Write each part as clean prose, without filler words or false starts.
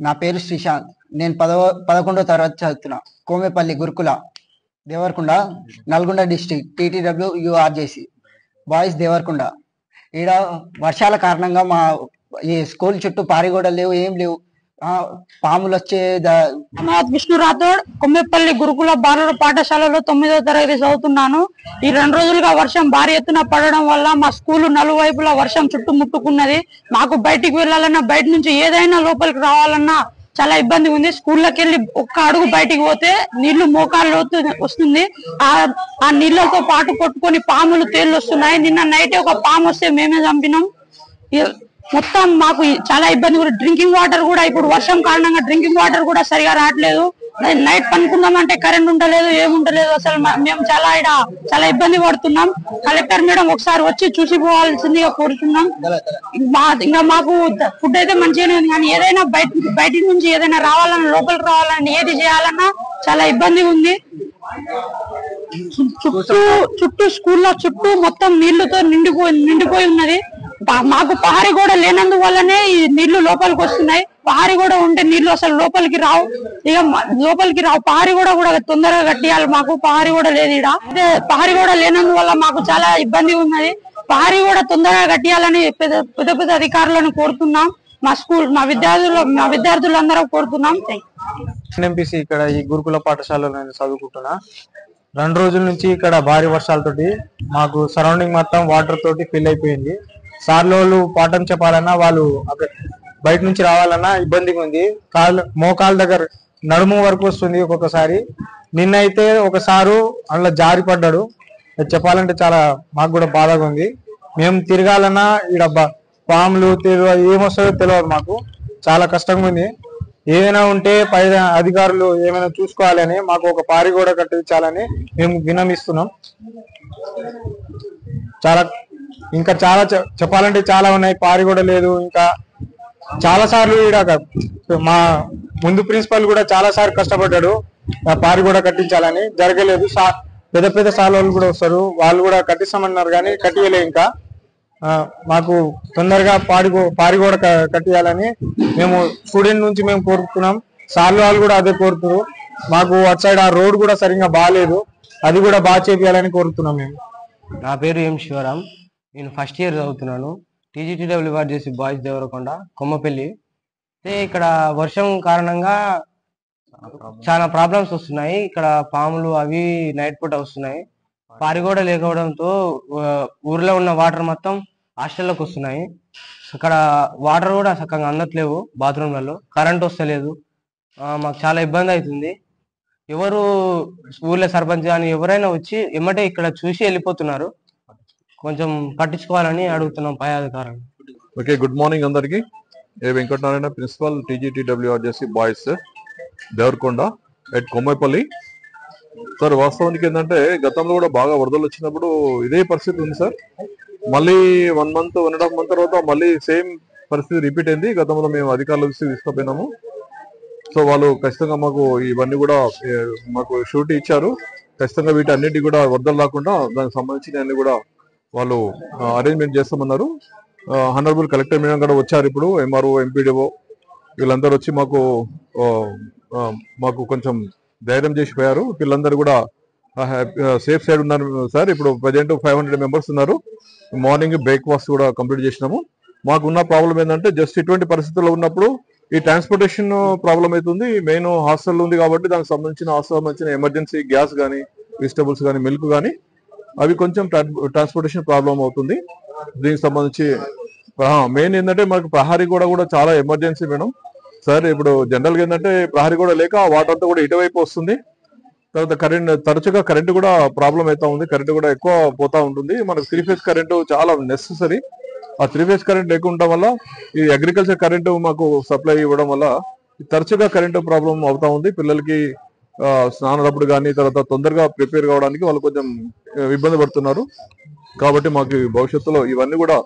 నా పేరు శ్రీశాంత్. నేను 11వ తరగతి చదువుతున్నా. కోమేపల్లి గురుకుల Devarakonda, Nalgonda district, TTW యూఆర్జేసి boys Devarakonda. ఈడ వర్షాల కారణంగా మా ఈ స్కూల్ చుట్టూ పారిగోడలు లేవు, ఏం లేవు. పాములు వచ్చే విష్ణు రాథోడ్, కొమ్మెపల్లి గురుకుల బాలుర పాఠశాలలో 9వ తరగతి చదువుతున్నాను. ఈ 2 రోజులుగా వర్షం భారీ ఎత్తున పడడం వల్ల మా స్కూల్ నలువైపులా వర్షం చుట్టుముట్టుకున్నది. మాకు బయటికి వెళ్ళాలన్నా, బయట నుంచి ఏదైనా లోపలికి రావాలన్నా చాలా ఇబ్బంది ఉంది. స్కూల్లోకి వెళ్ళి ఒక్క అడుగు బయటికి పోతే నీళ్లు మోకాళ్ళు వస్తుంది. ఆ నీళ్లతో పాటు కొట్టుకొని పాములు తేళ్లు వస్తున్నాయి. నిన్న నైట్ ఒక పాము వస్తే మేమే చంపినాం. మొత్తం మాకు చాలా ఇబ్బంది. డ్రింకింగ్ వాటర్ కూడా ఇప్పుడు వర్షం కారణంగా డ్రింకింగ్ వాటర్ కూడా సరిగా రావట్లేదు. నైట్ పనుకుందామంటే కరెంట్ ఉండలేదు, ఏముండలేదు. అసలు మేము చాలా ఇబ్బంది పడుతున్నాం. కలెక్టర్ మేడం ఒకసారి వచ్చి చూసిపోవాల్సిందిగా కోరుతున్నాం. ఇంకా మాకు ఫుడ్ అయితే మంచిగానే ఉంది, కానీ ఏదైనా బయట నుంచి ఏదైనా రావాలన్నా, లోపలికి రావాలన్నా, ఏది చేయాలన్నా చాలా ఇబ్బంది ఉంది. చుట్టూ స్కూల్లో చుట్టూ మొత్తం నీళ్లతో నిండిపోయి ఉన్నది. మాకు పహారీ కూడా లేనందువల్లనే ఈ నీళ్లు లోపలికి వస్తున్నాయి. పహారీ కూడా ఉంటే నీళ్లు అసలు లోపలికి రావు. పహారీ కూడా తొందరగా కట్టియాలి. మాకు పహారీ కూడా లేదు. ఇక్కడ అదే పహారీ కూడా లేనందువల్ల మాకు చాలా ఇబ్బంది ఉన్నది. పహారీ కూడా తొందరగా కట్టియాలని పెద్ద అధికారులను కోరుతున్నాం. మా విద్యార్థులందరూ కోరుతున్నాం. ఎన్ఎంపీసీ ఇక్కడ ఈ గురుకుల పాఠశాలలో నేను చదువుకుంటున్నా. 2 రోజుల నుంచి ఇక్కడ భారీ వర్షాలతోటి మాకు సరౌండింగ్ మొత్తం వాటర్ తోటి ఫిల్ అయిపోయింది. సార్లు వాళ్ళు పాఠం చెప్పాలన్నా, వాళ్ళు బయట నుంచి రావాలన్నా ఇబ్బందిగా ఉంది. మోకాళ్ళ దగ్గర నడుము వరకు వస్తుంది ఒక్కొక్కసారి. నిన్న అయితే ఒక సారు అందులో జారి పడ్డాడు. చెప్పాలంటే చాలా మాకు కూడా బాధగా ఉంది. మేము తిరగాలన్నా ఈడ పాములు ఏమొస్తాయో తెలియదు. మాకు చాలా కష్టంగా ఉంది. ఏదైనా ఉంటే పై అధికారులు ఏమైనా చూసుకోవాలని, మాకు ఒక పారి కూడా కట్టించాలని మేము విన్నవిస్తున్నాం. ఇంకా చాలా చెప్పాలంటే చాలా ఉన్నాయి. పారి కూడా లేదు. ఇంకా చాలా సార్లు మా ముందు ప్రిన్సిపల్ కూడా చాలా సార్లు కష్టపడ్డాడు పారి కూడా కట్టించాలని, జరగలేదు. పెద్ద సార్లు వాళ్ళు కూడా వస్తారు, వాళ్ళు కూడా కట్టిస్తామన్నారు కానీ కట్టియలే. ఇంకా మాకు తొందరగా పారి కూడా కట్టియాలని మేము స్టూడెంట్ నుంచి మేము కోరుతున్నాం. సార్లు వాళ్ళు కూడా అదే కోరుతున్నారు. మాకు అటు సైడ్ ఆ రోడ్ కూడా సరిగ్గా బాగాలేదు, అది కూడా బాగా చేయాలని కోరుతున్నాం మేము. నా పేరు ఎం శివరాం. నేను ఫస్ట్ ఇయర్ చదువుతున్నాను. టీజీటీడబ్ల్యూఆర్జేసి బాయ్స్ దేవరకొండ, కొమ్మపల్లి. అయితే ఇక్కడ వర్షం కారణంగా చాలా ప్రాబ్లమ్స్ వస్తున్నాయి. ఇక్కడ పాములు అవి నైట్ పూట వస్తున్నాయి. పారిగోడ లేకపోవడంతో ఊర్లో ఉన్న వాటర్ మొత్తం హాస్టల్లోకి వస్తున్నాయి. అక్కడ వాటర్ కూడా చక్కగా అందట్లేవు. బాత్రూమ్లలో కరెంట్ వస్తలేదు. మాకు చాలా ఇబ్బంది అవుతుంది. ఎవరు ఊర్లో సర్పంచ్ కానీ ఎవరైనా వచ్చి ఎమ్మటే ఇక్కడ చూసి వెళ్ళిపోతున్నారు. కొంచెం పట్టించుకోవాలని అడుగుతున్నాం పై అధికారులు. ఓకే, గుడ్ మార్నింగ్ అందరికి. Venkatanarayana, principal, TGTWRJC boys Devarakonda at Kommapalli. Sir, వాస్తవానికి ఏంటంటే గతంలో కూడా బాగా వరదలు వచ్చినప్పుడు ఇదే పరిస్థితి ఉంది సార్. మళ్ళీ 1 month 1.5 month తర్వాత మళ్ళీ సేమ్ పరిస్థితి రిపీట్ అయింది. గతంలో మేము అధికారుల దృష్టికి తీసుకుపోయినాము. సో వాళ్ళు ఖచ్చితంగా మాకు ఇవన్నీ కూడా మాకు షూరిటీ ఇచ్చారు. ఖచ్చితంగా వీటి అన్నిటి కూడా వరదలు రాకుండా దానికి సంబంధించిన అన్ని కూడా వాళ్ళు అరేంజ్మెంట్ చేస్తామన్నారు. హానరబుల్ కలెక్టర్ మేడం కూడా వచ్చారు. ఇప్పుడు ఎంఆర్ఓ, ఎంపీడీఓ వీళ్ళందరూ వచ్చి మాకు కొంచెం ధైర్యం చేసిపోయారు. వీళ్ళందరూ కూడా సేఫ్ సైడ్ ఉన్నారు సార్. ఇప్పుడు ప్రజెంట్ 500 members ఉన్నారు. మార్నింగ్ బ్రేక్ఫాస్ట్ కూడా కంప్లీట్ చేసినాము. మాకున్న ప్రాబ్లం ఏంటంటే జస్ట్ ఇటువంటి పరిస్థితుల్లో ఉన్నప్పుడు ఈ ట్రాన్స్పోర్టేషన్ ప్రాబ్లం అవుతుంది. మెయిన్ హాస్టల్ ఉంది కాబట్టి దానికి సంబంధించిన ఎమర్జెన్సీ గ్యాస్ కానీ, వెజిటబుల్స్ కానీ, మిల్క్ కానీ అవి కొంచెం ట్రాన్స్పోర్టేషన్ ప్రాబ్లం అవుతుంది. దీనికి సంబంధించి మెయిన్ ఏంటంటే మనకు ప్రహారీ కూడా చాలా ఎమర్జెన్సీ మేడం సార్. ఇప్పుడు జనరల్ గా ఏంటంటే ప్రహారీ కూడా లేక వాటర్ అంతా కూడా ఇటువైపు వస్తుంది. తర్వాత తరచుగా కరెంటు కూడా ప్రాబ్లం అవుతా ఉంది. కరెంటు కూడా ఎక్కువ పోతా ఉంటుంది. మనకు 3 phase కరెంటు చాలా నెసెసరీ. ఆ 3 phase కరెంట్ లేకుండా వల్ల ఈ అగ్రికల్చర్ కరెంటు మాకు సప్లై ఇవ్వడం వల్ల తరచుగా కరెంటు ప్రాబ్లం అవుతా ఉంది. పిల్లలకి స్నానప్పుడు కానీ తర్వాత తొందరగా ప్రిపేర్ కావడానికి వాళ్ళు కొంచెం ఇబ్బంది పడుతున్నారు. కాబట్టి మాకు భవిష్యత్తులో ఇవన్నీ కూడా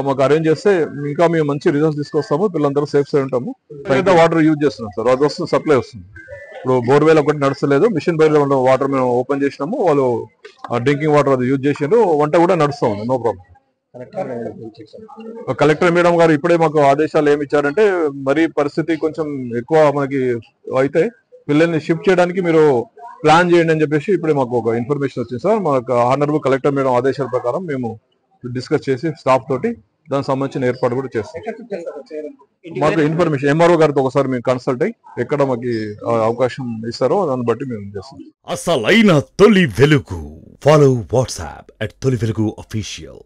మాకు అరేంజ్ చేస్తే ఇంకా మేము మంచి రిజల్ట్స్ తీసుకొస్తాము. పిల్లలందరూ సేఫ్ సైడ్ ఉంటాము. వాటర్ యూజ్ చేస్తున్నాం సార్. అది వస్తుంది, సప్లై వస్తుంది. ఇప్పుడు బోర్వెల్ ఒకటి నడుస్తలేదు, మిషన్ బయట వాటర్ మేము ఓపెన్ చేసినాము. వాళ్ళు డ్రింకింగ్ వాటర్ అది యూజ్ చేసారు. వంట కూడా నడుస్తూ ఉంది, నో ప్రాబ్లం. కలెక్టర్ మేడం గారు ఇప్పుడే మాకు ఆదేశాలు ఏమి ఇచ్చారంటే, మరి పరిస్థితి కొంచెం ఎక్కువ మనకి అయితే పిల్లల్ని షిఫ్ట్ చేయడానికి మీరు ప్లాన్ చేయండి అని చెప్పేసి ఇప్పుడే మాకు ఒక ఇన్ఫర్మేషన్ వచ్చింది సార్. మాకు హానరబుల్ కలెక్టర్ మేడం ఆదేశాల ప్రకారం మేము డిస్కస్ చేసి స్టాఫ్ తోటి దానికి సంబంధించిన ఏర్పాటు కూడా చేస్తాం. మాకు ఇన్ఫర్మేషన్ ఎంఆర్ఓ గారితో ఒకసారి మేము కన్సల్ట్ అయ్యి ఎక్కడ మాకు అవకాశం ఇస్తారో దాన్ని బట్టి మేము చేస్తాం. అసలైన తొలి వెలుగు. ఫాలో వాట్సాప్ @తొలి వెలుగు official.